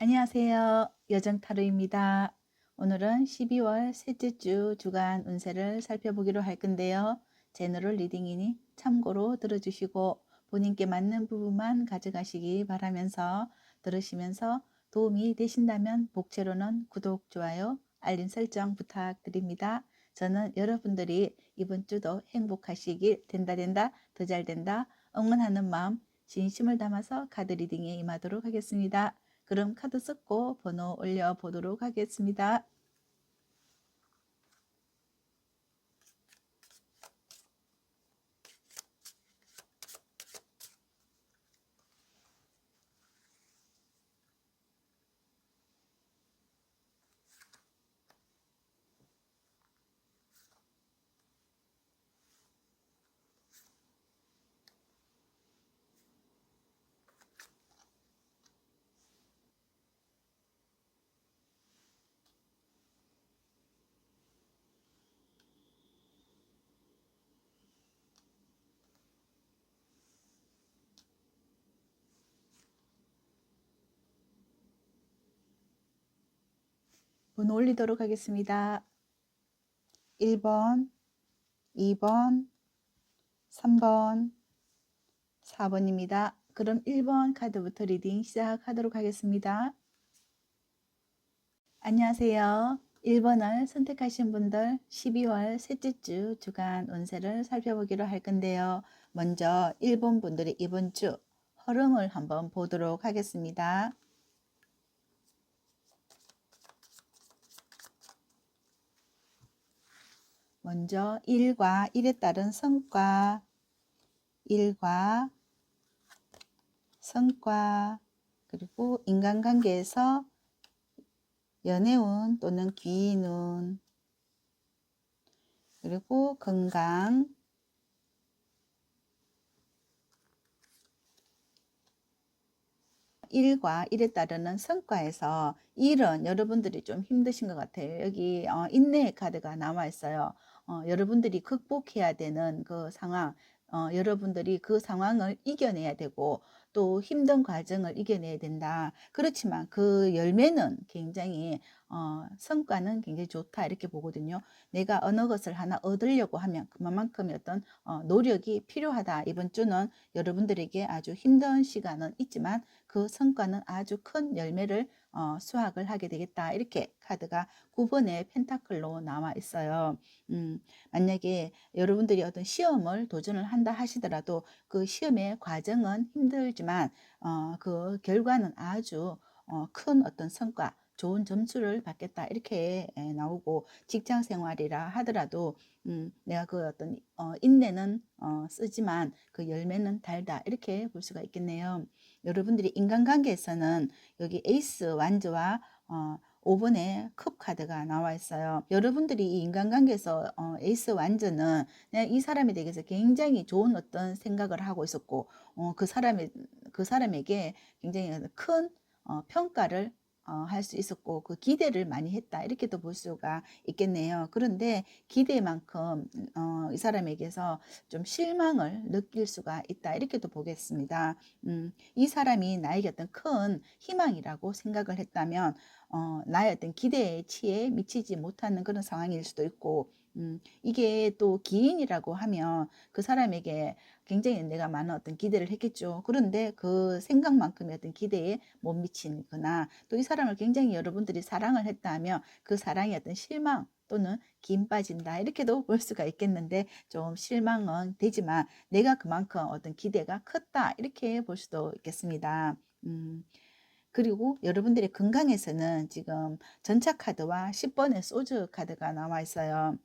안녕하세요. 여정타로입니다. 오늘은 12월 셋째 주 주간 운세를 살펴보기로 할 건데요. 제너럴 리딩이니 참고로 들어주시고 본인께 맞는 부분만 가져가시기 바라면서 들으시면서 도움이 되신다면 복채로는 구독, 좋아요, 알림 설정 부탁드립니다. 저는 여러분들이 이번 주도 행복하시길 된다 더 잘 된다 응원하는 마음 진심을 담아서 카드 리딩에 임하도록 하겠습니다. 그럼 카드 썼고 번호 올려보도록 하겠습니다. 번호 올리도록 하겠습니다. 1번, 2번, 3번, 4번입니다. 그럼 1번 카드부터 리딩 시작하도록 하겠습니다. 안녕하세요. 1번을 선택하신 분들 12월 셋째 주 주간 운세를 살펴보기로 할 건데요. 먼저 1번 분들의 이번 주 흐름을 한번 보도록 하겠습니다. 먼저 일과 일에 따른 성과, 일과 성과, 그리고 인간관계에서 연애운 또는 귀인운, 그리고 건강, 일과 일에 따르는 성과에서 일은 여러분들이 좀 힘드신 것 같아요. 여기 인내의 카드가 나와 있어요. 여러분들이 극복해야 되는 그 상황, 여러분들이 그 상황을 이겨내야 되고 또 힘든 과정을 이겨내야 된다. 그렇지만 그 열매는 굉장히 성과는 굉장히 좋다 이렇게 보거든요. 내가 어느 것을 하나 얻으려고 하면 그만큼의 어떤 노력이 필요하다. 이번 주는 여러분들에게 아주 힘든 시간은 있지만 그 성과는 아주 큰 열매를 수확을 하게 되겠다. 이렇게 카드가 9번의 펜타클로 나와 있어요. 만약에 여러분들이 어떤 시험을 도전을 한다 하시더라도 그 시험의 과정은 힘들지만 그 결과는 아주 큰 어떤 성과, 좋은 점수를 받겠다 이렇게 나오고 직장 생활이라 하더라도 내가 그 어떤 인내는 쓰지만 그 열매는 달다 이렇게 볼 수가 있겠네요. 여러분들이 인간관계에서는 여기 에이스 완즈와 5번의 컵 카드가 나와 있어요. 여러분들이 이 인간관계에서 에이스 완즈는 그냥 이 사람에 대해서 굉장히 좋은 어떤 생각을 하고 있었고 그 사람에게 굉장히 큰 평가를 할 수 있었고 그 기대를 많이 했다 이렇게도 볼 수가 있겠네요. 그런데 기대만큼 이 사람에게서 좀 실망을 느낄 수가 있다 이렇게도 보겠습니다. 이 사람이 나에게 어떤 큰 희망이라고 생각을 했다면 나의 어떤 기대치에 미치지 못하는 그런 상황일 수도 있고 이게 또 기인이라고 하면 그 사람에게 굉장히 내가 많은 어떤 기대를 했겠죠. 그런데 그 생각만큼의 어떤 기대에 못 미치거나 또 이 사람을 굉장히 여러분들이 사랑을 했다면 그 사랑의 어떤 실망 또는 김 빠진다 이렇게도 볼 수가 있겠는데 좀 실망은 되지만 내가 그만큼 어떤 기대가 컸다 이렇게 볼 수도 있겠습니다. 그리고 여러분들의 건강에서는 지금 전차 카드와 10번의 소주 카드가 나와 있어요.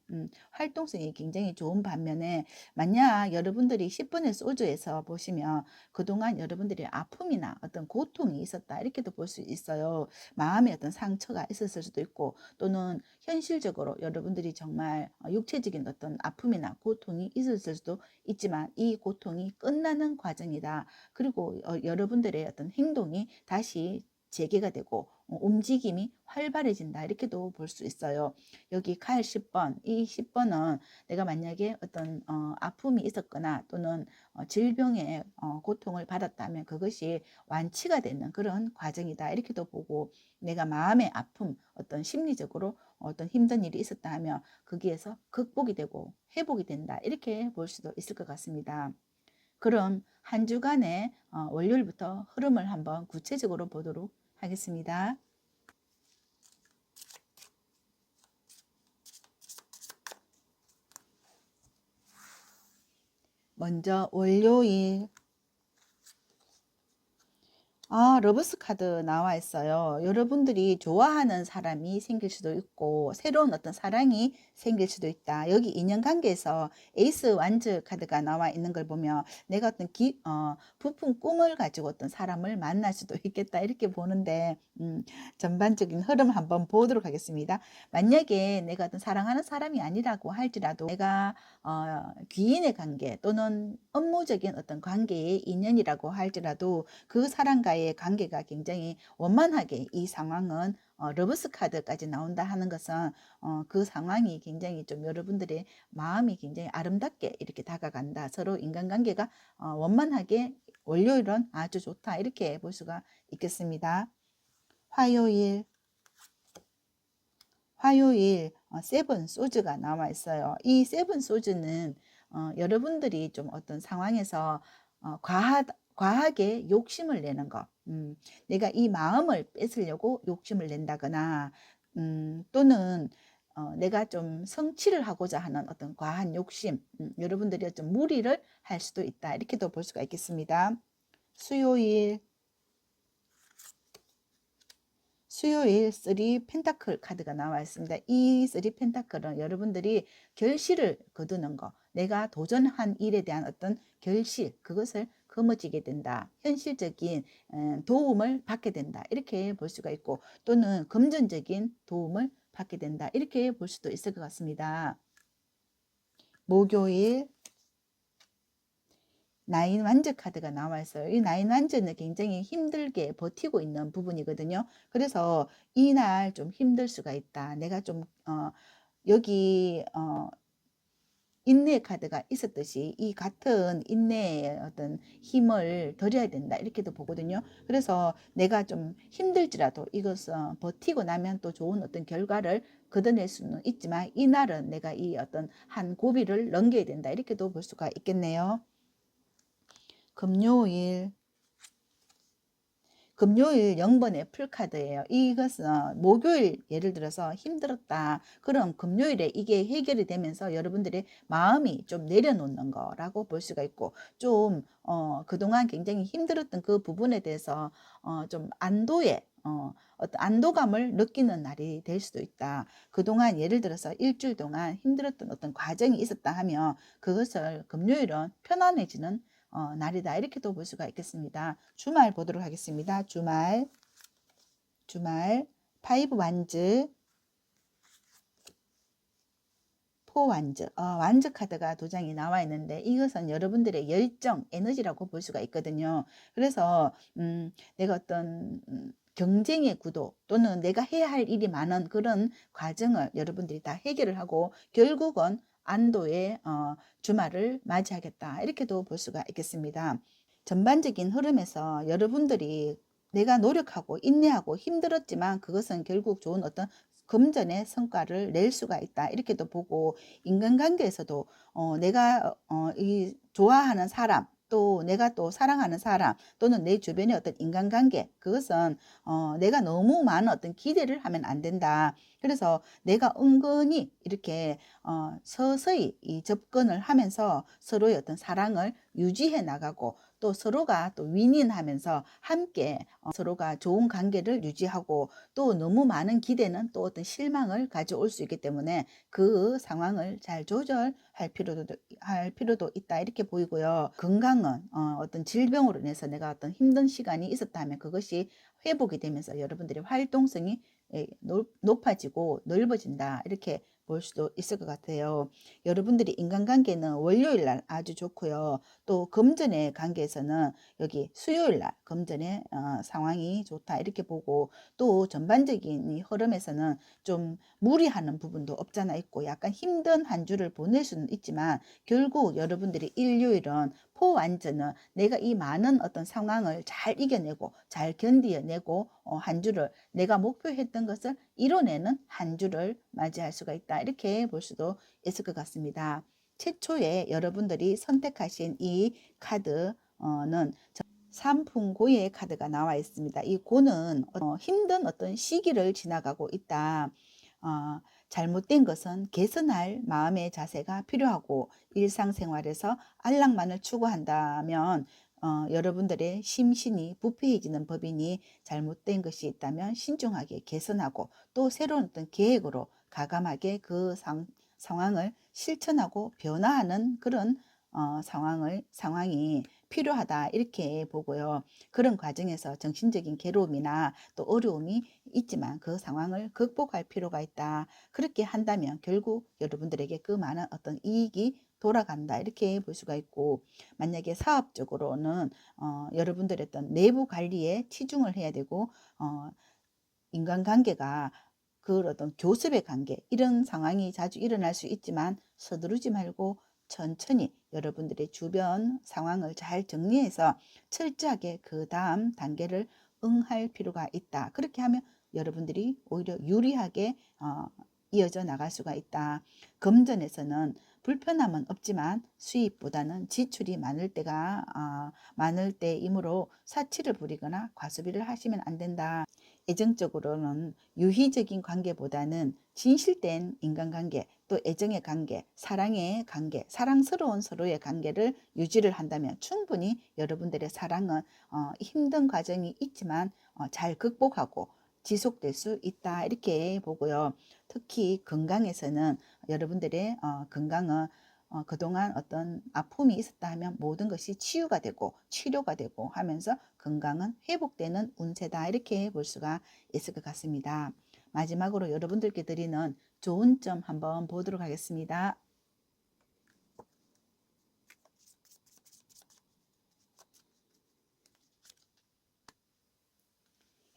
활동성이 굉장히 좋은 반면에 만약 여러분들이 10번의 소주에서 보시면 그동안 여러분들이 아픔이나 어떤 고통이 있었다 이렇게도 볼 수 있어요. 마음의 어떤 상처가 있었을 수도 있고 또는 현실적으로 여러분들이 정말 육체적인 어떤 아픔이나 고통이 있었을 수도 있지만 이 고통이 끝나는 과정이다. 그리고 여러분들의 어떤 행동이 다시 재개가 되고 움직임이 활발해진다 이렇게도 볼 수 있어요. 여기 칼 10번, 이 10번은 내가 만약에 어떤 아픔이 있었거나 또는 질병의 고통을 받았다면 그것이 완치가 되는 그런 과정이다 이렇게도 보고, 내가 마음의 아픔, 어떤 심리적으로 어떤 힘든 일이 있었다 하면 거기에서 극복이 되고 회복이 된다 이렇게 볼 수도 있을 것 같습니다. 그럼 한 주간의 월요일부터 흐름을 한번 구체적으로 보도록 하겠습니다. 먼저 월요일, 러브스 카드 나와 있어요. 여러분들이 좋아하는 사람이 생길 수도 있고 새로운 어떤 사랑이 생길 수도 있다. 여기 인연관계에서 에이스 완즈 카드가 나와 있는 걸 보면 내가 어떤 부푼 꿈을 가지고 어떤 사람을 만날 수도 있겠다 이렇게 보는데, 전반적인 흐름 한번 보도록 하겠습니다. 만약에 내가 어떤 사랑하는 사람이 아니라고 할지라도 내가 귀인의 관계 또는 업무적인 어떤 관계의 인연이라고 할지라도 그 사람과의 관계가 굉장히 원만하게, 이 상황은 러브스 카드까지 나온다 하는 것은 그 상황이 굉장히 좀 여러분들의 마음이 굉장히 아름답게 이렇게 다가간다. 서로 인간관계가 원만하게 월요일은 아주 좋다 이렇게 볼 수가 있겠습니다. 화요일, 세븐 소즈가 나와 있어요. 이 세븐 소즈는 여러분들이 좀 어떤 상황에서 과하게 욕심을 내는 것, 내가 이 마음을 뺏으려고 욕심을 낸다거나, 또는 내가 좀 성취를 하고자 하는 어떤 과한 욕심, 여러분들이 좀 무리를 할 수도 있다 이렇게도 볼 수가 있겠습니다. 수요일, 3 펜타클 카드가 나와 있습니다. 이 3 펜타클은 여러분들이 결실을 거두는 거, 내가 도전한 일에 대한 어떤 결실, 그것을 거머쥐게 된다. 현실적인 도움을 받게 된다. 이렇게 볼 수가 있고, 또는 금전적인 도움을 받게 된다. 이렇게 볼 수도 있을 것 같습니다. 목요일, 나인 완즈 카드가 나와 있어요. 이 나인 완즈는 굉장히 힘들게 버티고 있는 부분이거든요. 그래서 이날 좀 힘들 수가 있다. 내가 좀 여기 인내 카드가 있었듯이 이 같은 인내의 어떤 힘을 들여야 된다 이렇게도 보거든요. 그래서 내가 좀 힘들지라도 이것은 버티고 나면 또 좋은 어떤 결과를 거둬낼 수는 있지만 이날은 내가 이 어떤 한 고비를 넘겨야 된다 이렇게도 볼 수가 있겠네요. 금요일 0번의 풀카드예요. 이것은 목요일 예를 들어서 힘들었다. 그럼 금요일에 이게 해결이 되면서 여러분들의 마음이 좀 내려놓는 거라고 볼 수가 있고, 좀 그동안 굉장히 힘들었던 그 부분에 대해서 좀 어떤 안도감을 느끼는 날이 될 수도 있다. 그동안 예를 들어서 일주일 동안 힘들었던 어떤 과정이 있었다 하면 그것을 금요일은 편안해지는 날이다 이렇게도 볼 수가 있겠습니다. 주말 보도록 하겠습니다. 주말 5 완즈, 4 완즈, 완즈 카드가 두 장이 나와 있는데 이것은 여러분들의 열정, 에너지라고 볼 수가 있거든요. 그래서 내가 어떤 경쟁의 구도 또는 내가 해야 할 일이 많은 그런 과정을 여러분들이 다 해결을 하고 결국은 안도의 주말을 맞이하겠다 이렇게도 볼 수가 있겠습니다. 전반적인 흐름에서 여러분들이 내가 노력하고 인내하고 힘들었지만 그것은 결국 좋은 어떤 금전의 성과를 낼 수가 있다 이렇게도 보고, 인간관계에서도 내가 이 좋아하는 사람 또 내가 또 사랑하는 사람 또는 내 주변의 어떤 인간관계, 그것은 내가 너무 많은 어떤 기대를 하면 안 된다. 그래서 내가 은근히 이렇게 서서히 이 접근을 하면서 서로의 어떤 사랑을 유지해 나가고 또 서로가 또 윈윈하면서 함께 서로가 좋은 관계를 유지하고, 또 너무 많은 기대는 또 어떤 실망을 가져올 수 있기 때문에 그 상황을 잘 조절할 필요도 있다 이렇게 보이고요. 건강은 어떤 질병으로 인해서 내가 어떤 힘든 시간이 있었다면 그것이 회복이 되면서 여러분들의 활동성이 높아지고 넓어진다 이렇게 볼 수도 있을 것 같아요. 여러분들이 인간관계는 월요일 날 아주 좋고요. 또 금전의 관계에서는 여기 수요일 날 금전의 상황이 좋다 이렇게 보고, 또 전반적인 이 흐름에서는 좀 무리하는 부분도 없잖아 있고 약간 힘든 한 주를 보낼 수는 있지만, 결국 여러분들이 일요일은 포완전은 내가 이 많은 어떤 상황을 잘 이겨내고 잘 견디어내고 한 주를 내가 목표했던 것을 이뤄내는 한 주를 맞이할 수가 있다 이렇게 볼 수도 있을 것 같습니다. 최초에 여러분들이 선택하신 이 카드는 삼풍고의 카드가 나와 있습니다. 이 고는 힘든 어떤 시기를 지나가고 있다. 잘못된 것은 개선할 마음의 자세가 필요하고, 일상생활에서 안락만을 추구한다면 여러분들의 심신이 부패해지는 법이니, 잘못된 것이 있다면 신중하게 개선하고 또 새로운 어떤 계획으로 가감하게 그 상황을 실천하고 변화하는 그런 상황이 필요하다 이렇게 보고요. 그런 과정에서 정신적인 괴로움이나 또 어려움이 있지만 그 상황을 극복할 필요가 있다. 그렇게 한다면 결국 여러분들에게 그 많은 어떤 이익이 돌아간다 이렇게 볼 수가 있고, 만약에 사업적으로는 여러분들의 어떤 내부 관리에 치중을 해야 되고, 인간관계가 그 어떤 교섭의 관계 이런 상황이 자주 일어날 수 있지만, 서두르지 말고 천천히 여러분들의 주변 상황을 잘 정리해서 철저하게 그 다음 단계를 응할 필요가 있다. 그렇게 하면 여러분들이 오히려 유리하게 이어져 나갈 수가 있다. 금전에서는 불편함은 없지만 수입보다는 지출이 많을 때이므로 사치를 부리거나 과소비를 하시면 안 된다. 애정적으로는 유희적인 관계보다는 진실된 인간관계, 또 애정의 관계, 사랑의 관계, 사랑스러운 서로의 관계를 유지를 한다면 충분히 여러분들의 사랑은 힘든 과정이 있지만 잘 극복하고 지속될 수 있다 이렇게 보고요. 특히 건강에서는 여러분들의 건강은 그동안 어떤 아픔이 있었다 하면 모든 것이 치유가 되고 치료가 되고 하면서 건강은 회복되는 운세다 이렇게 볼 수가 있을 것 같습니다. 마지막으로 여러분들께 드리는 좋은 점 한번 보도록 하겠습니다.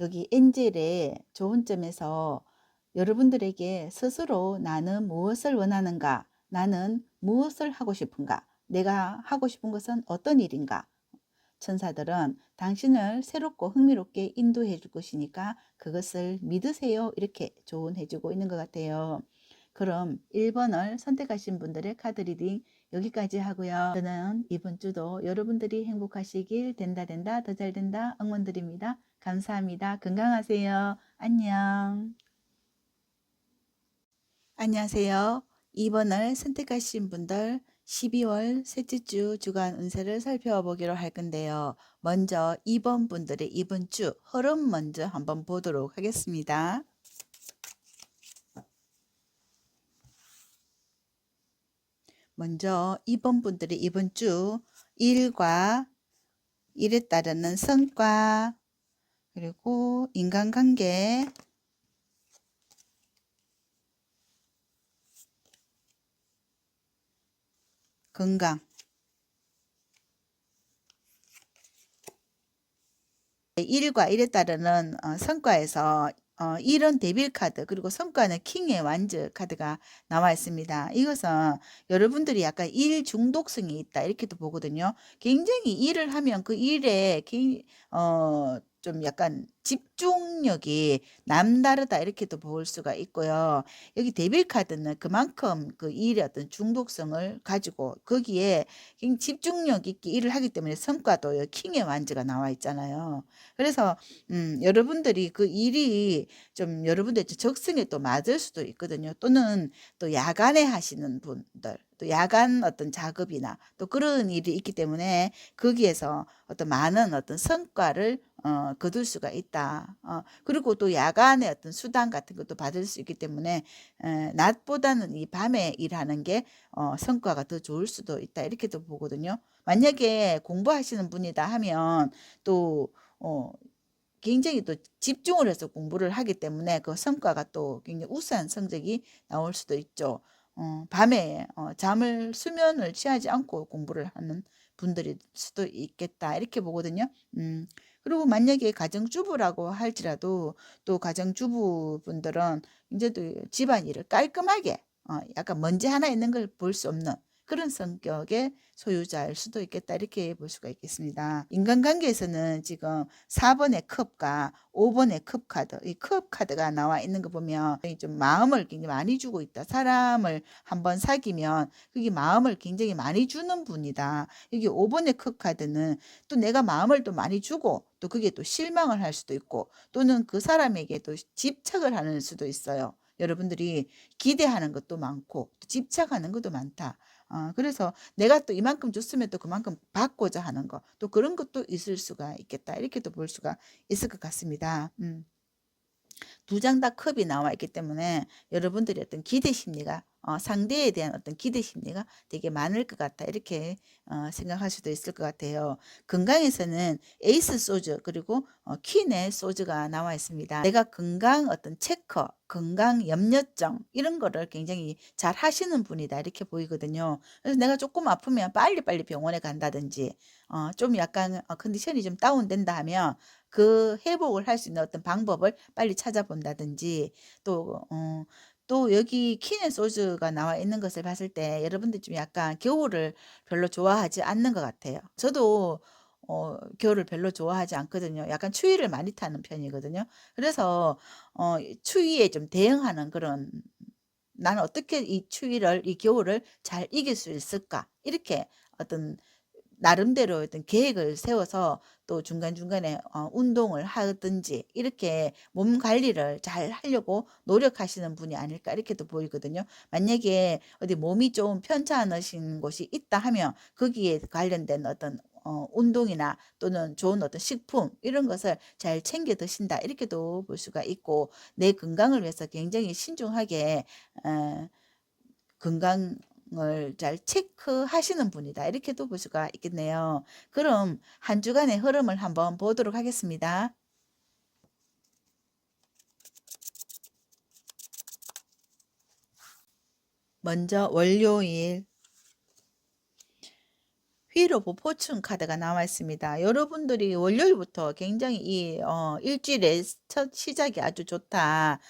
여기 엔젤의 좋은 점에서 여러분들에게 스스로 나는 무엇을 원하는가? 나는 무엇을 하고 싶은가? 내가 하고 싶은 것은 어떤 일인가? 천사들은 당신을 새롭고 흥미롭게 인도해 줄 것이니까 그것을 믿으세요. 이렇게 조언해 주고 있는 것 같아요. 그럼 1번을 선택하신 분들의 카드 리딩 여기까지 하고요. 저는 이번 주도 여러분들이 행복하시길 된다 더 잘 된다 응원드립니다. 감사합니다. 건강하세요. 안녕. 안녕하세요. 2번을 선택하신 분들 12월 셋째 주 주간 운세를 살펴보기로 할 건데요. 먼저 2번 분들의 이번 주 흐름 먼저 한번 보도록 하겠습니다. 먼저 2번 분들의 이번 주 일과 일에 따르는 성과, 그리고 인간관계, 건강, 일과 일에 따르는 성과에서 일은 데빌 카드, 그리고 성과는 킹의 완즈 카드가 나와 있습니다. 이것은 여러분들이 약간 일 중독성이 있다 이렇게도 보거든요. 굉장히 일을 하면 그 일에 좀 약간 집중력이 남다르다 이렇게도 볼 수가 있고요. 여기 데빌 카드는 그만큼 그 일의 어떤 중독성을 가지고 거기에 집중력 있게 일을 하기 때문에 성과도 킹의 완즈가 나와 있잖아요. 그래서 여러분들이 그 일이 좀 여러분들 적성에 또 맞을 수도 있거든요. 또는 또 야간에 하시는 분들, 또 야간 어떤 작업이나 또 그런 일이 있기 때문에 거기에서 어떤 많은 어떤 성과를 거둘 수가 있다. 그리고 또 야간에 어떤 수당 같은 것도 받을 수 있기 때문에 낮보다는 이 밤에 일하는 게 성과가 더 좋을 수도 있다. 이렇게도 보거든요. 만약에 공부하시는 분이다 하면 또 굉장히 또 집중을 해서 공부를 하기 때문에 그 성과가 또 굉장히 우수한 성적이 나올 수도 있죠. 밤에 수면을 취하지 않고 공부를 하는 분들일 수도 있겠다 이렇게 보거든요. 그리고 만약에 가정주부라고 할지라도 또 가정주부분들은 이제 또 집안일을 깔끔하게 약간 먼지 하나 있는 걸 볼 수 없는 그런 성격의 소유자일 수도 있겠다 이렇게 볼 수가 있겠습니다. 인간관계에서는 지금 4번의 컵과 5번의 컵 카드, 이 컵 카드가 나와 있는 거 보면 좀 마음을 굉장히 많이 주고 있다. 사람을 한번 사귀면 그게 마음을 굉장히 많이 주는 분이다. 여기 5번의 컵 카드는 또 내가 마음을 또 많이 주고 또 그게 또 실망을 할 수도 있고 또는 그 사람에게 또 집착을 하는 수도 있어요. 여러분들이 기대하는 것도 많고 또 집착하는 것도 많다. 그래서 내가 또 이만큼 줬으면 또 그만큼 받고자 하는 거, 또 그런 것도 있을 수가 있겠다. 이렇게도 볼 수가 있을 것 같습니다. 두 장 다 컵이 나와 있기 때문에 여러분들의 어떤 기대 심리가 상대에 대한 어떤 기대 심리가 되게 많을 것 같다. 이렇게 생각할 수도 있을 것 같아요. 건강에서는 에이스 소주 그리고 퀸의 소주가 나와 있습니다. 내가 건강 어떤 체크, 건강 염려증 이런 거를 굉장히 잘 하시는 분이다. 이렇게 보이거든요. 그래서 내가 조금 아프면 빨리빨리 병원에 간다든지 좀 약간 컨디션이 좀 다운된다 하면 그 회복을 할 수 있는 어떤 방법을 빨리 찾아본다든지 또 여기 퀸의 소주가 나와 있는 것을 봤을 때 여러분들 좀 약간 겨울을 별로 좋아하지 않는 것 같아요. 저도 겨울을 별로 좋아하지 않거든요. 약간 추위를 많이 타는 편이거든요. 그래서 추위에 좀 대응하는 그런 '나는 어떻게 이 추위를 이 겨울을 잘 이길 수 있을까?' 이렇게 어떤 나름대로 어떤 계획을 세워서 또 중간중간에 운동을 하든지 이렇게 몸 관리를 잘 하려고 노력하시는 분이 아닐까 이렇게도 보이거든요. 만약에 어디 몸이 좀 편찮으신 곳이 있다 하면 거기에 관련된 어떤 운동이나 또는 좋은 어떤 식품 이런 것을 잘 챙겨 드신다 이렇게도 볼 수가 있고 내 건강을 위해서 굉장히 신중하게 건강을 잘 체크하시는 분이다. 이렇게도 볼 수가 있겠네요. 그럼 한 주간의 흐름을 한번 보도록 하겠습니다. 먼저 월요일 휘로보 포춘 카드가 나와 있습니다. 여러분들이 월요일부터 굉장히 이 일주일의 첫 시작이 아주 좋다.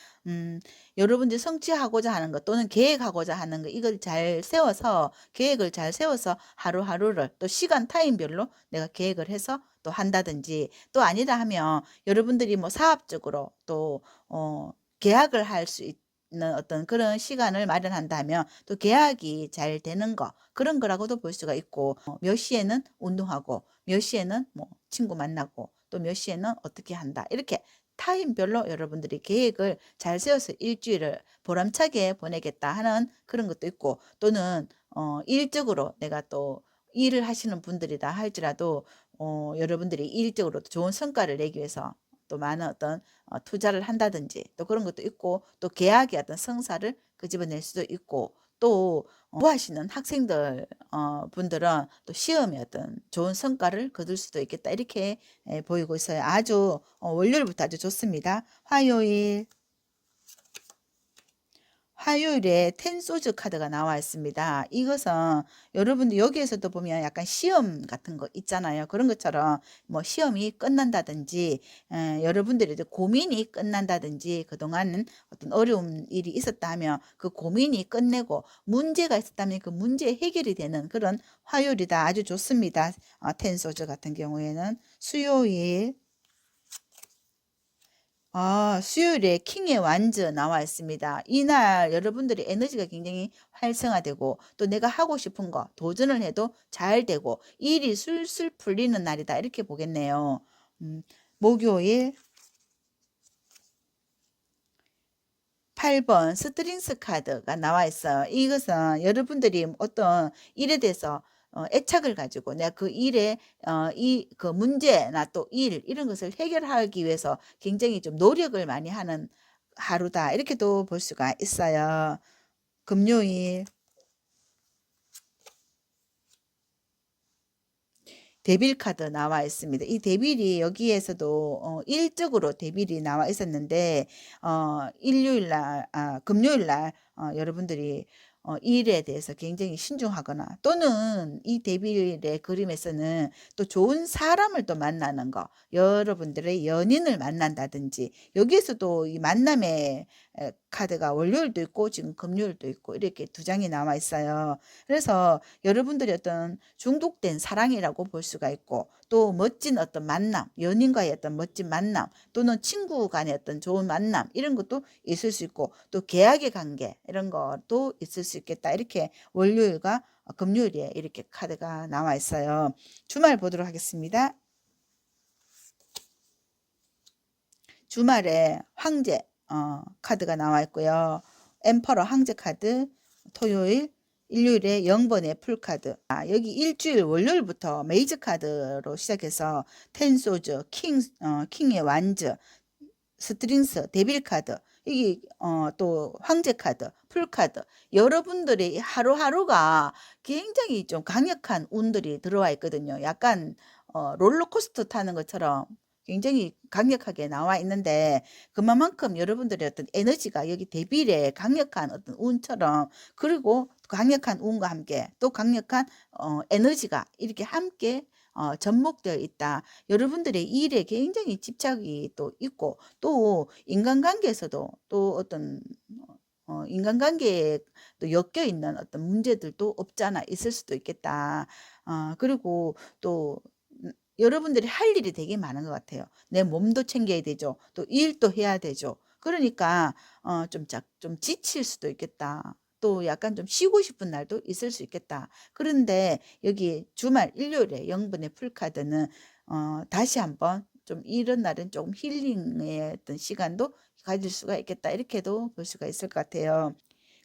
여러분들이 성취하고자 하는 것 또는 계획하고자 하는 것 이걸 잘 세워서 계획을 잘 세워서 하루하루를 또 시간 타임별로 내가 계획을 해서 또 한다든지 또 아니다 하면 여러분들이 뭐 사업적으로 또 계약을 할 수 있는 어떤 그런 시간을 마련한다면 또 계약이 잘 되는 거 그런 거라고도 볼 수가 있고 몇 시에는 운동하고 몇 시에는 뭐 친구 만나고 또 몇 시에는 어떻게 한다 이렇게 타임별로 여러분들이 계획을 잘 세워서 일주일을 보람차게 보내겠다 하는 그런 것도 있고 또는 일적으로 내가 또 일을 하시는 분들이다 할지라도 여러분들이 일적으로 좋은 성과를 내기 위해서 또 많은 어떤 투자를 한다든지 또 그런 것도 있고 또 계약의 어떤 성사를 끄집어낼 수도 있고 또 공부하시는 학생들 분들은 또 시험에 어떤 좋은 성과를 거둘 수도 있겠다 이렇게 보이고 있어요. 아주 월요일부터 아주 좋습니다. 화요일에 텐소즈 카드가 나와 있습니다. 이것은 여러분들 여기에서도 보면 약간 시험 같은 거 있잖아요. 그런 것처럼 뭐 시험이 끝난다든지 여러분들이 이제 고민이 끝난다든지 그동안 어떤 어려운 일이 있었다 하면 그 고민이 끝내고 문제가 있었다면 그 문제 해결이 되는 그런 화요일이다. 아주 좋습니다. 텐소즈 같은 경우에는 수요일 수요일에 킹의 완즈 나와 있습니다. 이날 여러분들의 에너지가 굉장히 활성화되고 또 내가 하고 싶은 거 도전을 해도 잘 되고 일이 술술 풀리는 날이다. 이렇게 보겠네요. 목요일 8번 스트링스 카드가 나와 있어요. 이것은 여러분들이 어떤 일에 대해서 애착을 가지고 내가 그 일에 그 문제나 또 일 이런 것을 해결하기 위해서 굉장히 좀 노력을 많이 하는 하루다. 이렇게도 볼 수가 있어요. 금요일 데빌 카드 나와 있습니다. 이 데빌이 여기에서도 일적으로 데빌이 나와 있었는데 일요일 날 금요일 날 여러분들이 일에 대해서 굉장히 신중하거나 또는 이 데빌의 그림에서는 또 좋은 사람을 또 만나는 거, 여러분들의 연인을 만난다든지 여기에서도 이 만남의 카드가 월요일도 있고 지금 금요일도 있고 이렇게 두 장이 나와 있어요. 그래서 여러분들이 어떤 중독된 사랑이라고 볼 수가 있고 또 멋진 어떤 만남, 연인과의 어떤 멋진 만남 또는 친구 간의 어떤 좋은 만남 이런 것도 있을 수 있고 또 계약의 관계 이런 것도 있을 수 있겠다. 이렇게 월요일과 금요일에 이렇게 카드가 나와 있어요. 주말 보도록 하겠습니다. 주말에 황제 카드가 나와 있고요. 엠퍼러 황제 카드, 토요일, 일요일에 0번의 풀카드. 여기 일주일 월요일부터 메이저 카드로 시작해서 텐소즈, 킹의 완즈, 스트링스, 데빌 카드, 이게 또 황제 카드, 풀 카드. 여러분들의 하루하루가 굉장히 좀 강력한 운들이 들어와 있거든요. 약간 롤러코스터 타는 것처럼 굉장히 강력하게 나와 있는데 그만큼 여러분들의 어떤 에너지가 여기 데빌의 강력한 어떤 운처럼 그리고 강력한 운과 함께 또 강력한 에너지가 이렇게 함께 접목되어 있다. 여러분들의 일에 굉장히 집착이 또 있고 또 인간관계에서도 또 어떤 인간관계에 또 엮여 있는 어떤 문제들도 없잖아 있을 수도 있겠다. 그리고 또 여러분들이 할 일이 되게 많은 것 같아요. 내 몸도 챙겨야 되죠. 또 일도 해야 되죠. 그러니까 좀 지칠 수도 있겠다. 또 약간 좀 쉬고 싶은 날도 있을 수 있겠다. 그런데 여기 주말 일요일에 영분의 풀카드는 다시 한번 좀 이런 날은 조금 힐링의 어떤 시간도 가질 수가 있겠다. 이렇게도 볼 수가 있을 것 같아요.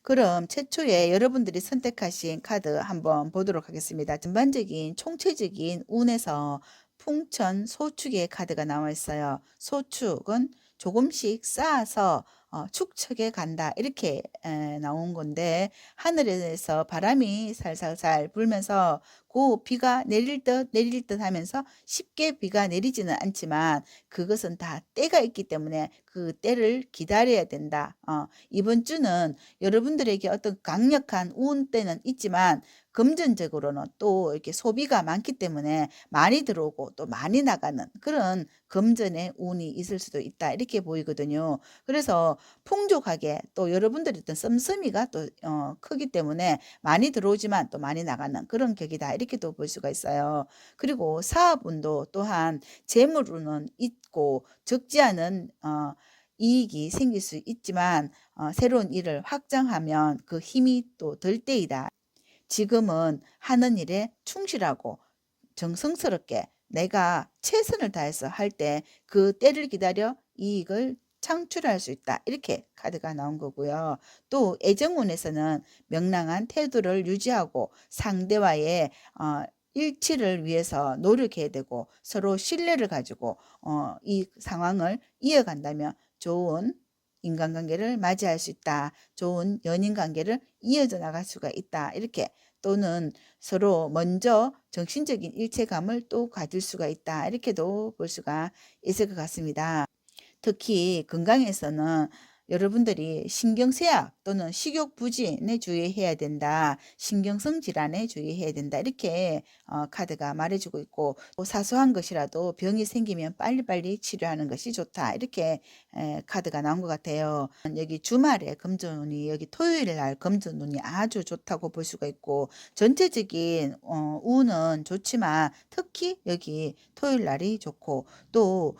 그럼 최초에 여러분들이 선택하신 카드 한번 보도록 하겠습니다. 전반적인 총체적인 운에서 풍천 소축의 카드가 나와 있어요. 소축은 조금씩 쌓아서 축척해 간다 이렇게 나온 건데 하늘에서 바람이 살살살 불면서 그 비가 내릴 듯 하면서 쉽게 비가 내리지는 않지만 그것은 다 때가 있기 때문에 그 때를 기다려야 된다. 이번 주는 여러분들에게 어떤 강력한 우운 때는 있지만 금전적으로는 또 이렇게 소비가 많기 때문에 많이 들어오고 또 많이 나가는 그런 금전의 운이 있을 수도 있다. 이렇게 보이거든요. 그래서 풍족하게 또 여러분들이 어떤 씀씀이가 또 크기 때문에 많이 들어오지만 또 많이 나가는 그런 격이다. 이렇게도 볼 수가 있어요. 그리고 사업운도 또한 재물운은 있고 적지 않은 이익이 생길 수 있지만 새로운 일을 확장하면 그 힘이 또 들 때이다. 지금은 하는 일에 충실하고 정성스럽게 내가 최선을 다해서 할 때 그 때를 기다려 이익을 창출할 수 있다. 이렇게 카드가 나온 거고요. 또 애정운에서는 명랑한 태도를 유지하고 상대와의 일치를 위해서 노력해야 되고 서로 신뢰를 가지고 이 상황을 이어간다면 좋은 인간관계를 맞이할 수 있다. 좋은 연인관계를 이어져 나갈 수가 있다. 이렇게 또는 서로 먼저 정신적인 일체감을 또 가질 수가 있다. 이렇게도 볼 수가 있을 것 같습니다. 특히 건강에서는 여러분들이 신경쇠약 또는 식욕부진에 주의해야 된다. 신경성 질환에 주의해야 된다. 이렇게 카드가 말해주고 있고 사소한 것이라도 병이 생기면 빨리빨리 치료하는 것이 좋다. 이렇게 카드가 나온 것 같아요. 여기 주말에 금전운이 여기 토요일 날 금전운이 아주 좋다고 볼 수가 있고 전체적인 운은 좋지만 특히 여기 토요일 날이 좋고 또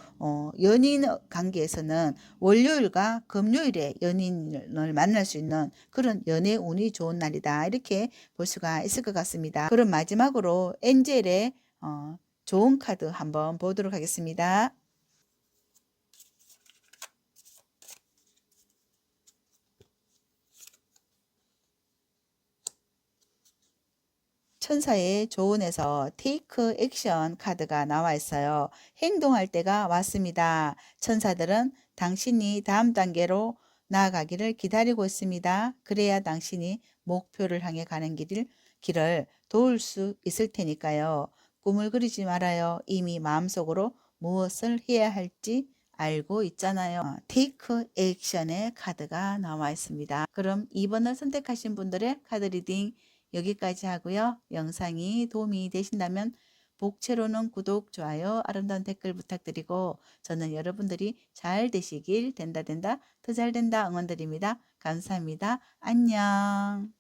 연인 관계에서는 월요일과 금요일에 연인을 만날 수 있는 그런 연애 운이 좋은 날이다. 이렇게 볼 수가 있을 것 같습니다. 그럼 마지막으로 엔젤의 좋은 카드 한번 보도록 하겠습니다. 천사의 조언에서 테이크 액션 카드가 나와 있어요. 행동할 때가 왔습니다. 천사들은 당신이 다음 단계로 나아가기를 기다리고 있습니다. 그래야 당신이 목표를 향해 가는 길을 도울 수 있을 테니까요. 꿈을 그리지 말아요. 이미 마음속으로 무엇을 해야 할지 알고 있잖아요. 테이크 액션의 카드가 나와 있습니다. 그럼 2번을 선택하신 분들의 카드 리딩 여기까지 하고요. 영상이 도움이 되신다면 복채로는 구독, 좋아요, 아름다운 댓글 부탁드리고 저는 여러분들이 잘 되시길 된다 더 잘 된다 응원드립니다. 감사합니다. 안녕.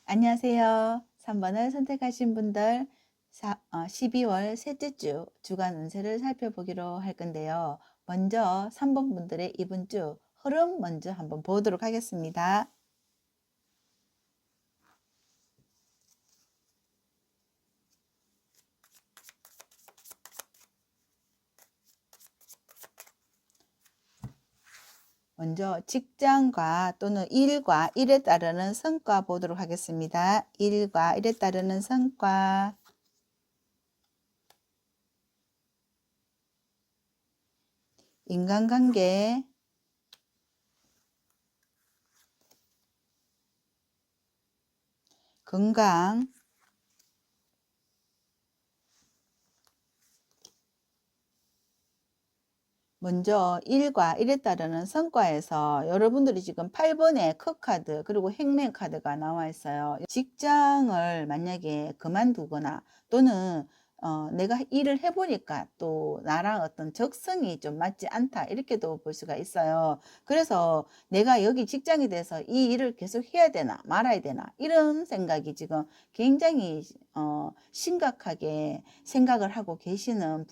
안녕하세요. 3번을 선택하신 분들 12월 셋째 주 주간 운세를 살펴보기로 할 건데요. 먼저 3번 분들의 이번 주 흐름 먼저 한번 보도록 하겠습니다. 먼저 직장과 또는 일과 일에 따르는 성과 보도록 하겠습니다. 일과 일에 따르는 성과. 인간관계, 건강, 먼저 일과 일에 따르는 성과에서 여러분들이 지금 8번의 컵카드 그리고 행맨 카드가 나와 있어요. 직장을 만약에 그만두거나 또는 내가 일을 해보니까 또 나랑 어떤 적성이 좀 맞지 않다 이렇게도 볼 수가 있어요. 그래서 내가 여기 직장에 대해서 이 일을 계속 해야 되나 말아야 되나 이런 생각이 지금 굉장히 심각하게 생각을 하고 계시는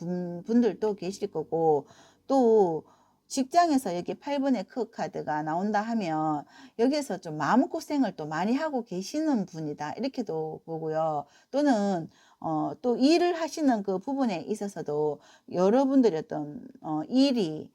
분들도 계실 거고 또 직장에서 여기 8번의 크 카드가 나온다 하면 여기에서 좀 마음고생을 또 많이 하고 계시는 분이다 이렇게도 보고요. 또는 또 일을 하시는 그 부분에 있어서도 여러분들이 어떤 일이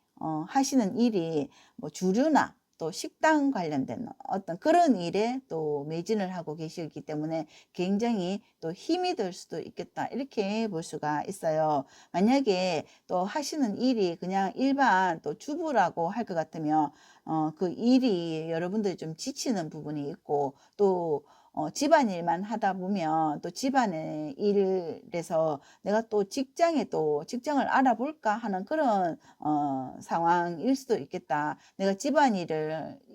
하시는 일이 뭐 주류나 또 식당 관련된 어떤 그런 일에 또 매진을 하고 계시기 때문에 굉장히 또 힘이 들 수도 있겠다 이렇게 볼 수가 있어요. 만약에 또 하시는 일이 그냥 일반 또 주부라고 할 것 같으면 그 일이 여러분들이 좀 지치는 부분이 있고 또 집안일만 하다 보면 또 집안의 일에서 내가 또 직장에 또 직장을 알아볼까 하는 그런 상황일 수도 있겠다. 내가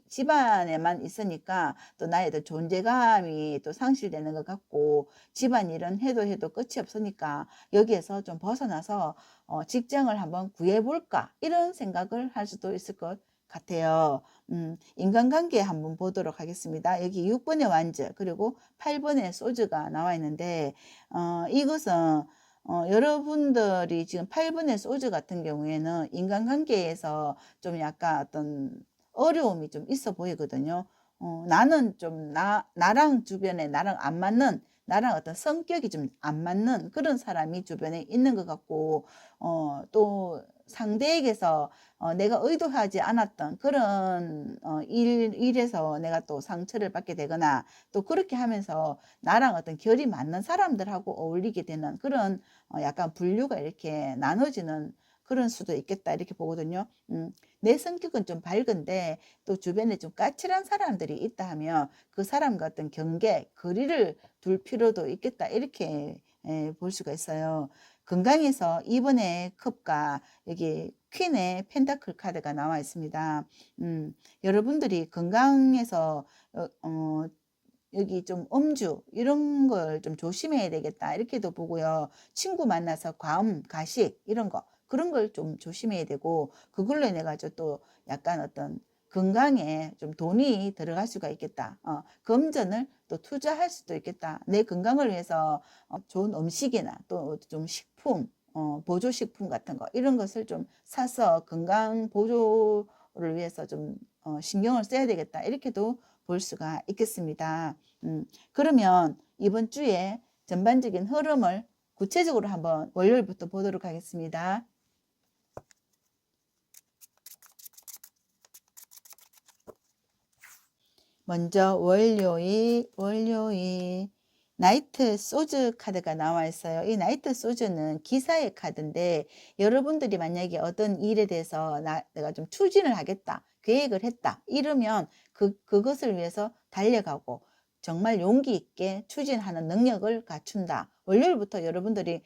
집안에만 있으니까 또 나의 또 존재감이 또 상실되는 것 같고 집안일은 해도 끝이 없으니까 여기에서 좀 벗어나서 직장을 한번 구해볼까 이런 생각을 할 수도 있을 것 같아요. 인간관계 한번 보도록 하겠습니다. 여기 6번의 완즈 그리고 8번의 소즈가 나와 있는데 이것은 여러분들이 지금 8번의 소즈 같은 경우에는 인간관계에서 좀 약간 어떤 어려움이 좀 있어 보이거든요. 나는 좀 나랑 주변에 나랑 안 맞는 나랑 어떤 성격이 좀 안 맞는 그런 사람이 주변에 있는 것 같고 또 상대에게서 내가 의도하지 않았던 그런 일에서 내가 또 상처를 받게 되거나 또 그렇게 하면서 나랑 어떤 결이 맞는 사람들하고 어울리게 되는 그런 약간 분류가 이렇게 나눠지는 그런 수도 있겠다 이렇게 보거든요. 내 성격은 좀 밝은데 또 주변에 좀 까칠한 사람들이 있다 하면 그 사람과 어떤 경계, 거리를 둘 필요도 있겠다 이렇게 볼 수가 있어요. 건강에서 2번의 컵과 여기 퀸의 펜타클 카드가 나와 있습니다. 여러분들이 건강에서 여기 좀 음주 이런 걸 좀 조심해야 되겠다 이렇게도 보고요. 친구 만나서 과음, 가식 이런 거 그런 걸 좀 조심해야 되고 그걸로 인해 가지고 또 약간 어떤 건강에 좀 돈이 들어갈 수가 있겠다. 금전을 또 투자할 수도 있겠다. 내 건강을 위해서 좋은 음식이나 또 좀 식품, 보조식품 같은 거 이런 것을 좀 사서 건강 보조를 위해서 좀 신경을 써야 되겠다. 이렇게도 볼 수가 있겠습니다. 그러면 이번 주에 전반적인 흐름을 구체적으로 한번 월요일부터 보도록 하겠습니다. 먼저 월요일 나이트 소즈 카드가 나와 있어요. 이 나이트 소즈는 기사의 카드인데 여러분들이 만약에 어떤 일에 대해서 내가 좀 추진을 하겠다, 계획을 했다 이러면 그것을 위해서 달려가고 정말 용기 있게 추진하는 능력을 갖춘다. 월요일부터 여러분들이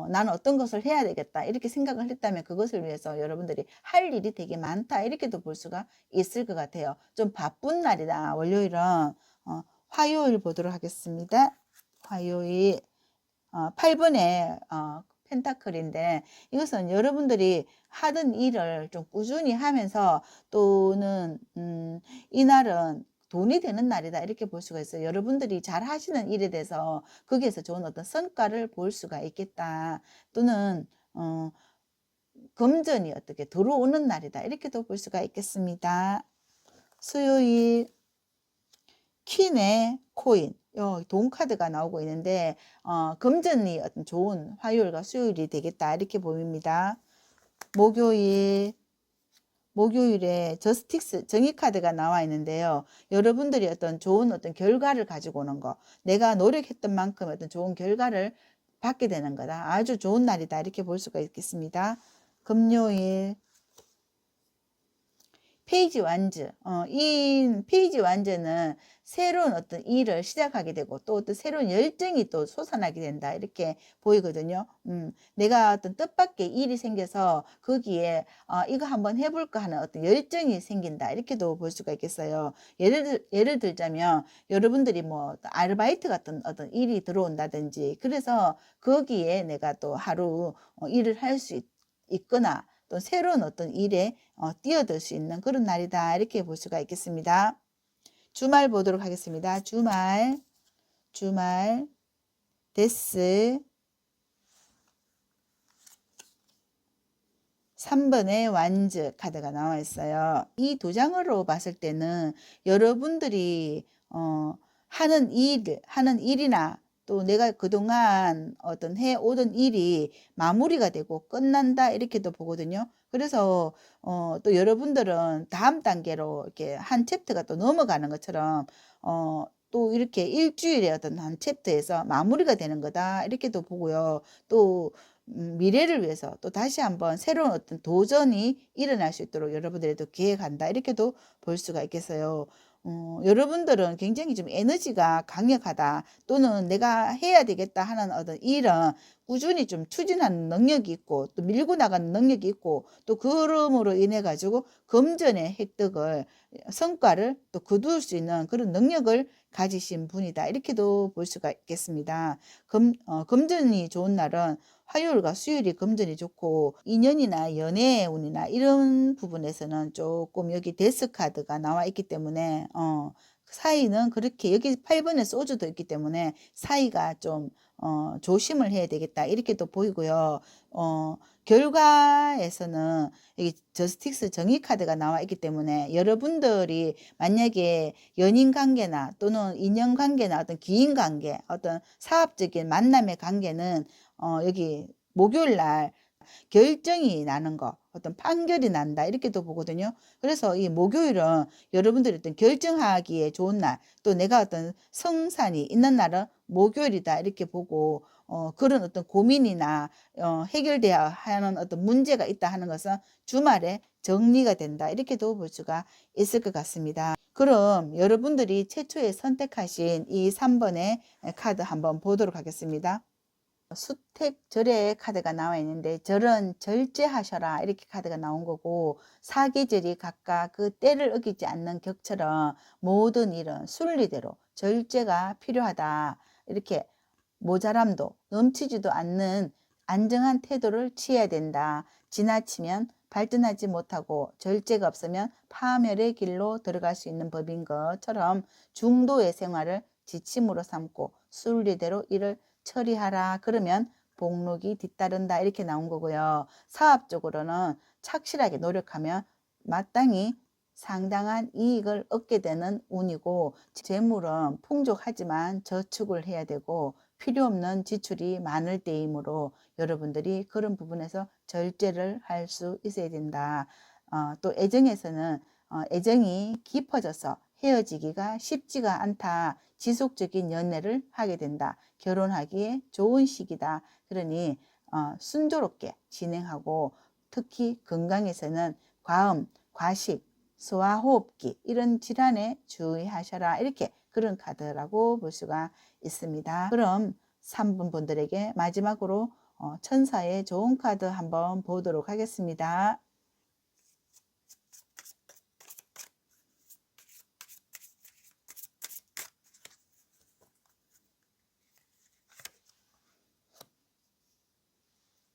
나는 어떤 것을 해야 되겠다 이렇게 생각을 했다면 그것을 위해서 여러분들이 할 일이 되게 많다 이렇게도 볼 수가 있을 것 같아요. 좀 바쁜 날이다. 월요일은 화요일 보도록 하겠습니다. 화요일 8번의 펜타클인데 이것은 여러분들이 하던 일을 좀 꾸준히 하면서 또는 이날은 돈이 되는 날이다 이렇게 볼 수가 있어요. 여러분들이 잘 하시는 일에 대해서 거기에서 좋은 어떤 성과를 볼 수가 있겠다. 또는 금전이 어떻게 들어오는 날이다 이렇게도 볼 수가 있겠습니다. 수요일 퀸의 코인 돈 카드가 나오고 있는데 금전이 어떤 좋은 화요일과 수요일이 되겠다 이렇게 보입니다. 목요일에 저스틱스 정의 카드가 나와 있는데요. 여러분들이 어떤 좋은 어떤 결과를 가지고 오는 거, 내가 노력했던 만큼 어떤 좋은 결과를 받게 되는 거다. 아주 좋은 날이다 이렇게 볼 수가 있겠습니다. 금요일 페이지 완즈. 이 페이지 완즈는 새로운 어떤 일을 시작하게 되고 또 어떤 새로운 열정이 또 솟아나게 된다. 이렇게 보이거든요. 내가 어떤 뜻밖의 일이 생겨서 거기에 이거 한번 해볼까 하는 어떤 열정이 생긴다. 이렇게도 볼 수가 있겠어요. 예를 들자면 여러분들이 뭐 아르바이트 같은 어떤 일이 들어온다든지 그래서 거기에 내가 또 하루 일을 할 수 있거나 또 새로운 어떤 일에 뛰어들 수 있는 그런 날이다 이렇게 볼 수가 있겠습니다. 주말 보도록 하겠습니다. 주말 데스 3번의 완즈 카드가 나와 있어요. 이 두 장으로 봤을 때는 여러분들이 하는 일이나 또 내가 그동안 어떤 해오던 일이 마무리가 되고 끝난다 이렇게도 보거든요. 그래서 또 여러분들은 다음 단계로 이렇게 한 챕터가 또 넘어가는 것처럼 또 이렇게 일주일에 어떤 한 챕터에서 마무리가 되는 거다 이렇게도 보고요. 또 미래를 위해서 또 다시 한번 새로운 어떤 도전이 일어날 수 있도록 여러분들에도 기획한다 이렇게도 볼 수가 있겠어요. 여러분들은 굉장히 좀 에너지가 강력하다 또는 내가 해야 되겠다 하는 어떤 일은 꾸준히 좀 추진하는 능력이 있고 또 밀고 나가는 능력이 있고 또 그럼으로 인해 가지고 금전의 획득을 성과를 또 거둘 수 있는 그런 능력을 가지신 분이다 이렇게도 볼 수가 있겠습니다. 금전이 좋은 날은 화요일과 수요일이 금전이 좋고 인연이나 연애운이나 이런 부분에서는 조금 여기 데스 카드가 나와 있기 때문에 사이는 그렇게 여기 8번에 소주도 있기 때문에 사이가 좀 조심을 해야 되겠다 이렇게도 보이고요. 결과에서는 여기 저스틱스 정의 카드가 나와 있기 때문에 여러분들이 만약에 연인 관계나 또는 인연 관계나 어떤 기인 관계 어떤 사업적인 만남의 관계는 여기 목요일 날 결정이 나는 거 어떤 판결이 난다 이렇게도 보거든요. 그래서 이 목요일은 여러분들이 어떤 결정하기에 좋은 날 또 내가 어떤 성산이 있는 날은 목요일이다 이렇게 보고 그런 어떤 고민이나 해결돼야 하는 어떤 문제가 있다 하는 것은 주말에 정리가 된다 이렇게도 볼 수가 있을 것 같습니다. 그럼 여러분들이 최초에 선택하신 이 3번의 카드 한번 보도록 하겠습니다. 수택절의 카드가 나와 있는데 절은 절제하셔라 이렇게 카드가 나온 거고 사계절이 각각 그 때를 어기지 않는 격처럼 모든 일은 순리대로 절제가 필요하다 이렇게 모자람도 넘치지도 않는 안정한 태도를 취해야 된다. 지나치면 발전하지 못하고 절제가 없으면 파멸의 길로 들어갈 수 있는 법인 것처럼 중도의 생활을 지침으로 삼고 순리대로 일을 처리하라. 그러면 복록이 뒤따른다. 이렇게 나온 거고요. 사업적으로는 착실하게 노력하면 마땅히 상당한 이익을 얻게 되는 운이고 재물은 풍족하지만 저축을 해야 되고 필요 없는 지출이 많을 때이므로 여러분들이 그런 부분에서 절제를 할 수 있어야 된다. 또 애정에서는 애정이 깊어져서 헤어지기가 쉽지가 않다. 지속적인 연애를 하게 된다. 결혼하기에 좋은 시기다. 그러니 순조롭게 진행하고 특히 건강에서는 과음, 과식, 소화호흡기 이런 질환에 주의하셔라. 이렇게 그런 카드라고 볼 수가 있습니다. 그럼 3번 분들에게 마지막으로 천사의 좋은 카드 한번 보도록 하겠습니다.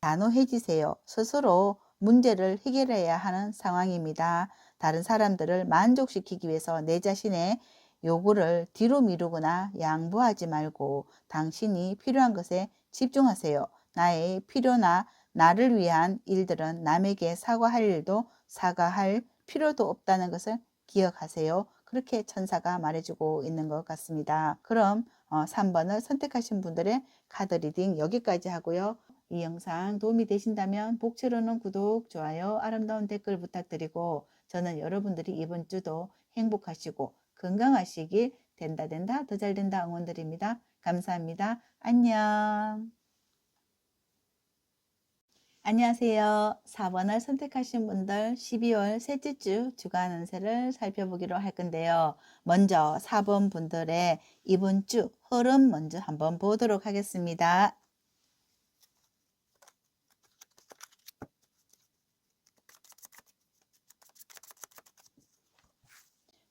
단호해지세요. 스스로 문제를 해결해야 하는 상황입니다. 다른 사람들을 만족시키기 위해서 내 자신의 요구를 뒤로 미루거나 양보하지 말고 당신이 필요한 것에 집중하세요. 나의 필요나 나를 위한 일들은 남에게 사과할 일도 사과할 필요도 없다는 것을 기억하세요. 그렇게 천사가 말해주고 있는 것 같습니다. 그럼 3번을 선택하신 분들의 카드 리딩 여기까지 하고요. 이 영상 도움이 되신다면 복채로는 구독, 좋아요, 아름다운 댓글 부탁드리고 저는 여러분들이 이번 주도 행복하시고 건강하시길 된다 더 잘 된다 응원드립니다. 감사합니다. 안녕. 안녕하세요. 4번을 선택하신 분들 12월 셋째 주 주간 운세를 살펴보기로 할 건데요. 먼저 4번 분들의 이번 주 흐름 먼저 한번 보도록 하겠습니다.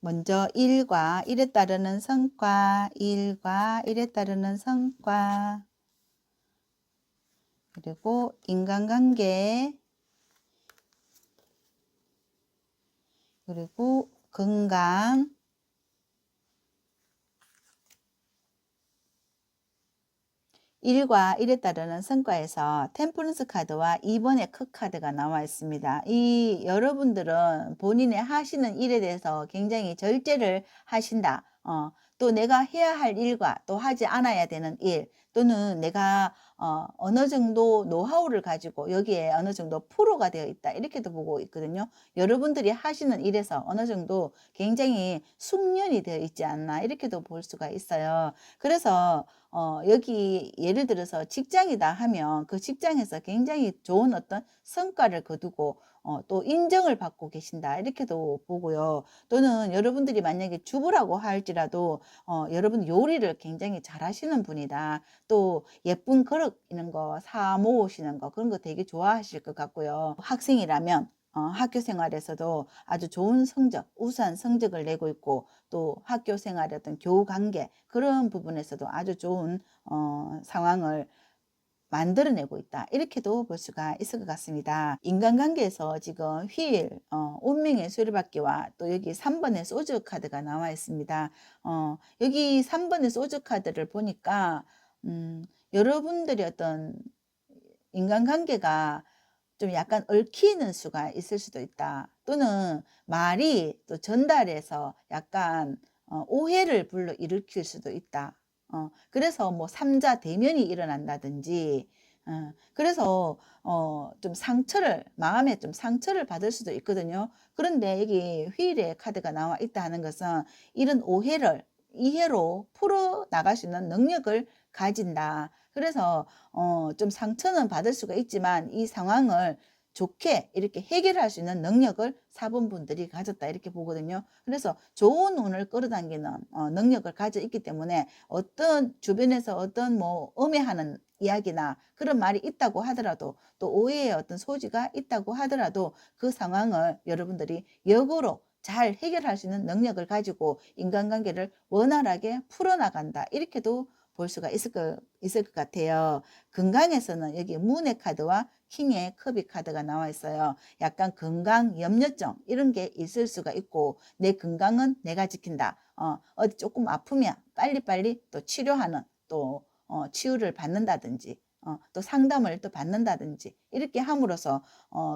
먼저 일과 일에 따르는 성과, 일과 일에 따르는 성과, 그리고 인간관계, 그리고 건강, 일과 일에 따르는 성과에서 템퍼런스 카드와 2번의 크 카드가 나와 있습니다. 이 여러분들은 본인의 하시는 일에 대해서 굉장히 절제를 하신다. 또 내가 해야 할 일과 또 하지 않아야 되는 일 또는 내가 어느 정도 노하우를 가지고 여기에 어느 정도 프로가 되어 있다. 이렇게도 보고 있거든요. 여러분들이 하시는 일에서 어느 정도 굉장히 숙련이 되어 있지 않나 이렇게도 볼 수가 있어요. 그래서 여기 예를 들어서 직장이다 하면 그 직장에서 굉장히 좋은 어떤 성과를 거두고 또 인정을 받고 계신다 이렇게도 보고요. 또는 여러분들이 만약에 주부라고 할지라도 여러분 요리를 굉장히 잘하시는 분이다. 또 예쁜 그릇 이런 거 사 모으시는 거 그런 거 되게 좋아하실 것 같고요. 학생이라면 학교 생활에서도 아주 좋은 성적, 우수한 성적을 내고 있고 또 학교 생활의 어떤 교우 관계 그런 부분에서도 아주 좋은 상황을 만들어내고 있다. 이렇게도 볼 수가 있을 것 같습니다. 인간관계에서 지금 휠, 운명의 수레바퀴와 또 여기 3번의 소주 카드가 나와 있습니다. 여기 3번의 소주 카드를 보니까 여러분들이 어떤 인간관계가 좀 약간 얽히는 수가 있을 수도 있다. 또는 말이 또 전달해서 약간 오해를 불러일으킬 수도 있다. 그래서 뭐 3자 대면이 일어난다든지 그래서 좀 상처를 마음에 좀 상처를 받을 수도 있거든요. 그런데 여기 휠의 카드가 나와 있다 하는 것은 이런 오해를 이해로 풀어 나갈 수 있는 능력을 가진다. 그래서 좀 상처는 받을 수가 있지만 이 상황을 좋게 이렇게 해결할 수 있는 능력을 4번 분들이 가졌다 이렇게 보거든요. 그래서 좋은 운을 끌어당기는 능력을 가져 있기 때문에 어떤 주변에서 어떤 뭐 음해하는 이야기나 그런 말이 있다고 하더라도 또 오해의 어떤 소지가 있다고 하더라도 그 상황을 여러분들이 역으로 잘 해결할 수 있는 능력을 가지고 인간관계를 원활하게 풀어나간다. 이렇게도 볼 수가 있을 것 같아요. 건강에서는 여기 문의 카드와 킹의 컵이 카드가 나와 있어요. 약간 건강 염려증 이런 게 있을 수가 있고 내 건강은 내가 지킨다. 어디 조금 아프면 빨리빨리 또 치료하는 또 치유를 받는다든지 또 상담을 또 받는다든지 이렇게 함으로써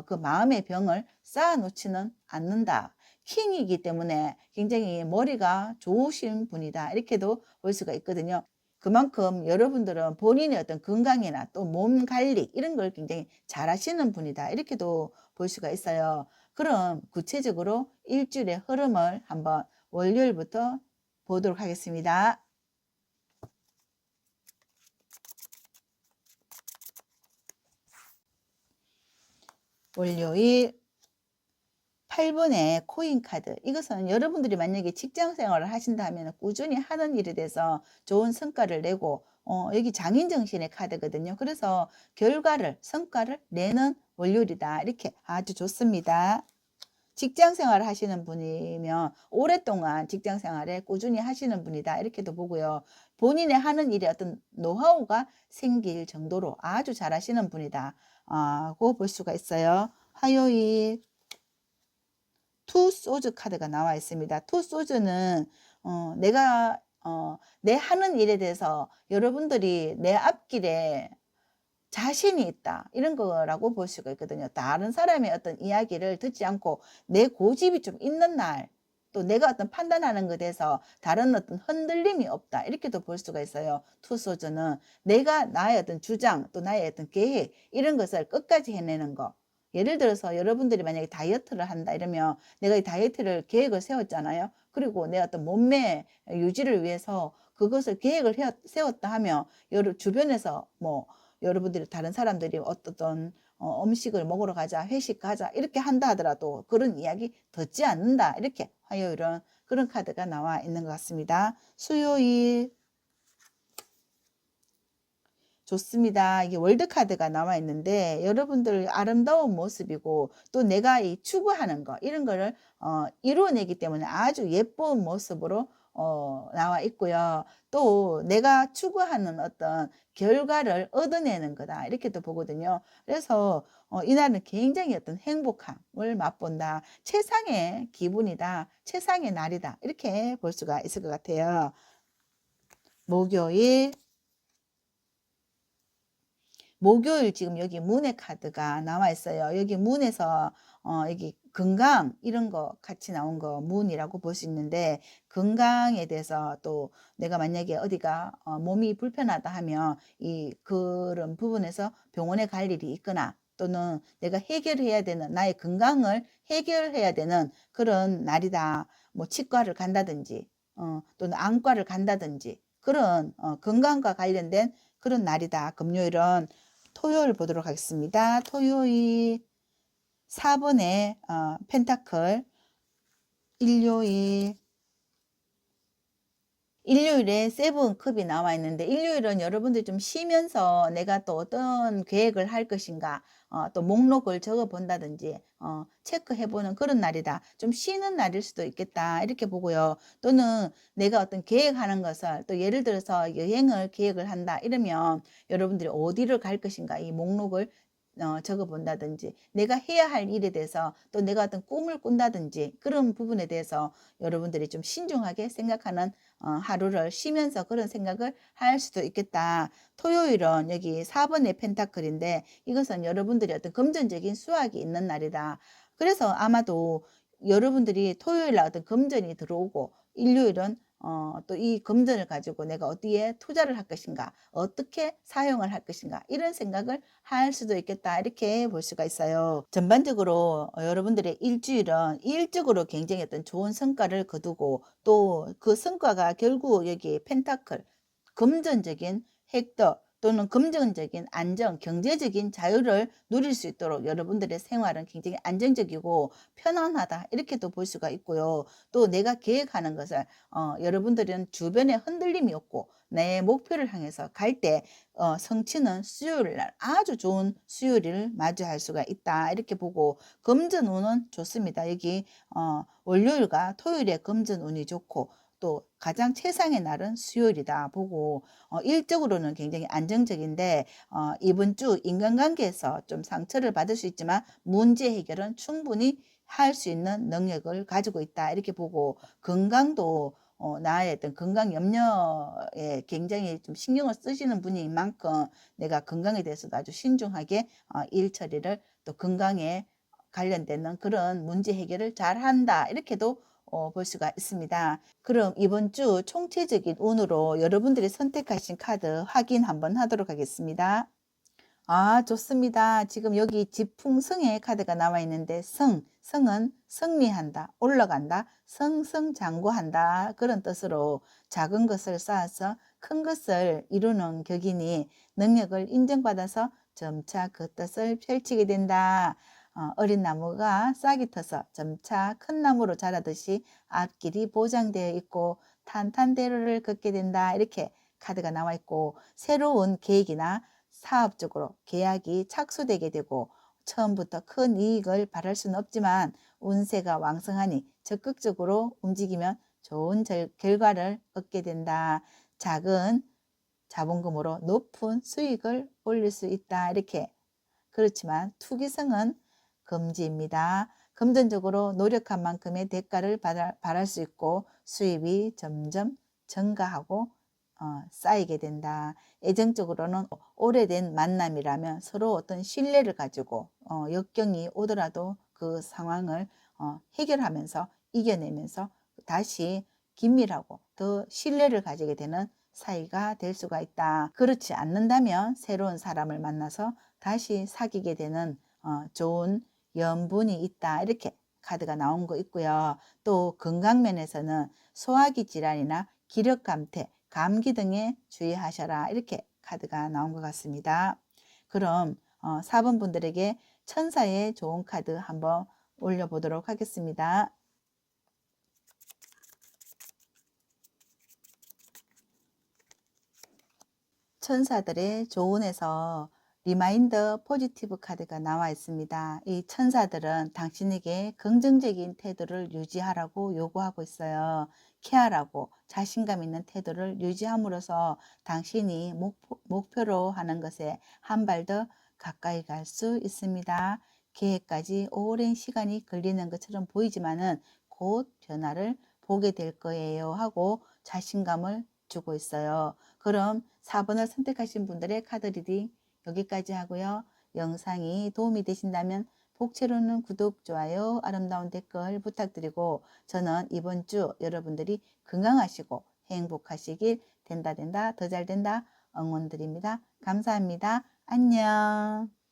그 마음의 병을 쌓아놓지는 않는다. 킹이기 때문에 굉장히 머리가 좋으신 분이다. 이렇게도 볼 수가 있거든요. 그만큼 여러분들은 본인의 어떤 건강이나 또 몸 관리 이런 걸 굉장히 잘하시는 분이다. 이렇게도 볼 수가 있어요. 그럼 구체적으로 일주일의 흐름을 한번 월요일부터 보도록 하겠습니다. 월요일 8번의 코인 카드. 이것은 여러분들이 만약에 직장 생활을 하신다면 꾸준히 하는 일에 대해서 좋은 성과를 내고 여기 장인 정신의 카드거든요. 그래서 결과를 성과를 내는 월요일이다. 이렇게 아주 좋습니다. 직장 생활을 하시는 분이면 오랫동안 직장 생활에 꾸준히 하시는 분이다. 이렇게도 보고요. 본인의 하는 일에 어떤 노하우가 생길 정도로 아주 잘하시는 분이다. 고 볼 수가 있어요. 화요일 투 소즈 카드가 나와 있습니다. 투 소즈는 내가 내 하는 일에 대해서 여러분들이 내 앞길에 자신이 있다. 이런 거라고 볼 수가 있거든요. 다른 사람의 어떤 이야기를 듣지 않고 내 고집이 좀 있는 날, 또 내가 어떤 판단하는 것에 대해서 다른 어떤 흔들림이 없다. 이렇게도 볼 수가 있어요. 투소저는 내가 나의 어떤 주장, 또 나의 어떤 계획, 이런 것을 끝까지 해내는 거. 예를 들어서 여러분들이 만약에 다이어트를 한다 이러면 내가 이 다이어트를 계획을 세웠잖아요. 그리고 내 어떤 몸매 유지를 위해서 그것을 계획을 세웠다 하면 여러 주변에서 뭐 여러분들이 다른 사람들이 어떤 음식을 먹으러 가자, 회식 가자 이렇게 한다 하더라도 그런 이야기 듣지 않는다. 이렇게 화요일은 그런 카드가 나와 있는 것 같습니다. 수요일 좋습니다. 이게 월드 카드가 나와 있는데 여러분들 아름다운 모습이고 또 내가 이 추구하는 거 이런 거를 이루어내기 때문에 아주 예쁜 모습으로 나와 있고요. 또 내가 추구하는 어떤 결과를 얻어내는 거다 이렇게도 보거든요. 그래서 이날은 굉장히 어떤 행복함을 맛본다. 최상의 기분이다. 최상의 날이다. 이렇게 볼 수가 있을 것 같아요. 목요일 지금 여기 문의 카드가 나와 있어요. 여기 문에서 여기 건강 이런 거 같이 나온 거 문이라고 볼 수 있는데 건강에 대해서 또 내가 만약에 어디가 몸이 불편하다 하면 이 그런 부분에서 병원에 갈 일이 있거나 또는 내가 해결해야 되는 나의 건강을 해결해야 되는 그런 날이다. 뭐 치과를 간다든지 또는 안과를 간다든지 그런 건강과 관련된 그런 날이다. 금요일은 토요일 보도록 하겠습니다. 토요일 4번의 펜타클 일요일에 세븐컵이 나와 있는데 일요일은 여러분들이 좀 쉬면서 내가 또 어떤 계획을 할 것인가 또 목록을 적어 본다든지 체크해 보는 그런 날이다. 좀 쉬는 날일 수도 있겠다. 이렇게 보고요. 또는 내가 어떤 계획하는 것을 또 예를 들어서 여행을 계획을 한다. 이러면 여러분들이 어디를 갈 것인가 이 목록을 적어 본다든지 내가 해야 할 일에 대해서 또 내가 어떤 꿈을 꾼다든지 그런 부분에 대해서 여러분들이 좀 신중하게 생각하는 하루를 쉬면서 그런 생각을 할 수도 있겠다. 토요일은 여기 4번의 펜타클인데 이것은 여러분들이 어떤 금전적인 수확이 있는 날이다. 그래서 아마도 여러분들이 토요일 날 어떤 금전이 들어오고 일요일은 또 이 금전을 가지고 내가 어디에 투자를 할 것인가, 어떻게 사용을 할 것인가 이런 생각을 할 수도 있겠다 이렇게 볼 수가 있어요. 전반적으로 여러분들의 일주일은 일적으로 굉장히 어떤 좋은 성과를 거두고 또 그 성과가 결국 여기 펜타클 금전적인 획득 또는 금전적인 안정, 경제적인 자유를 누릴 수 있도록 여러분들의 생활은 굉장히 안정적이고 편안하다 이렇게도 볼 수가 있고요. 또 내가 계획하는 것을 여러분들은 주변에 흔들림이 없고 내 목표를 향해서 갈 때 성취는 수요일 날 아주 좋은 수요일을 맞이할 수가 있다 이렇게 보고 금전운은 좋습니다. 여기 월요일과 토요일에 금전운이 좋고 또 가장 최상의 날은 수요일이다 보고 일적으로는 굉장히 안정적인데 이번 주 인간관계에서 좀 상처를 받을 수 있지만 문제 해결은 충분히 할 수 있는 능력을 가지고 있다 이렇게 보고 건강도 나의 어떤 건강 염려에 굉장히 좀 신경을 쓰시는 분인 만큼 내가 건강에 대해서도 아주 신중하게 일 처리를 또 건강에 관련되는 그런 문제 해결을 잘 한다 이렇게도 볼 수가 있습니다. 그럼 이번 주 총체적인 운으로 여러분들이 선택하신 카드 확인 한번 하도록 하겠습니다. 좋습니다. 지금 여기 지풍성의 카드가 나와 있는데 성은 승리한다, 올라간다, 승승장구한다 그런 뜻으로 작은 것을 쌓아서 큰 것을 이루는 격이니 능력을 인정받아서 점차 그 뜻을 펼치게 된다. 어린 나무가 싹이 터서 점차 큰 나무로 자라듯이 앞길이 보장되어 있고 탄탄대로를 걷게 된다. 이렇게 카드가 나와 있고, 새로운 계획이나 사업적으로 계약이 착수되게 되고 처음부터 큰 이익을 바랄 수는 없지만 운세가 왕성하니 적극적으로 움직이면 좋은 결과를 얻게 된다. 작은 자본금으로 높은 수익을 올릴 수 있다. 이렇게. 그렇지만 투기성은 금지입니다. 금전적으로 노력한 만큼의 대가를 바랄 수 있고 수입이 점점 증가하고 쌓이게 된다. 애정적으로는 오래된 만남이라면 서로 어떤 신뢰를 가지고 역경이 오더라도 그 상황을 해결하면서 이겨내면서 다시 긴밀하고 더 신뢰를 가지게 되는 사이가 될 수가 있다. 그렇지 않는다면 새로운 사람을 만나서 다시 사귀게 되는 좋은 연분이 있다. 이렇게 카드가 나온 거 있고요. 또 건강면에서는 소화기 질환이나 기력 감퇴, 감기 등에 주의하셔라. 이렇게 카드가 나온 것 같습니다. 그럼 4번 분들에게 천사의 좋은 카드 한번 올려보도록 하겠습니다. 천사들의 조언에서 리마인더 포지티브 카드가 나와 있습니다. 이 천사들은 당신에게 긍정적인 태도를 유지하라고 요구하고 있어요. 케어하고 자신감 있는 태도를 유지함으로써 당신이 목표로 하는 것에 한 발 더 가까이 갈 수 있습니다. 계획까지 오랜 시간이 걸리는 것처럼 보이지만은 곧 변화를 보게 될 거예요 하고 자신감을 주고 있어요. 그럼 4번을 선택하신 분들의 카드 리딩 여기까지 하고요. 영상이 도움이 되신다면 복채로는 구독, 좋아요, 아름다운 댓글 부탁드리고 저는 이번 주 여러분들이 건강하시고 행복하시길 된다 더 잘 된다 응원드립니다. 감사합니다. 안녕.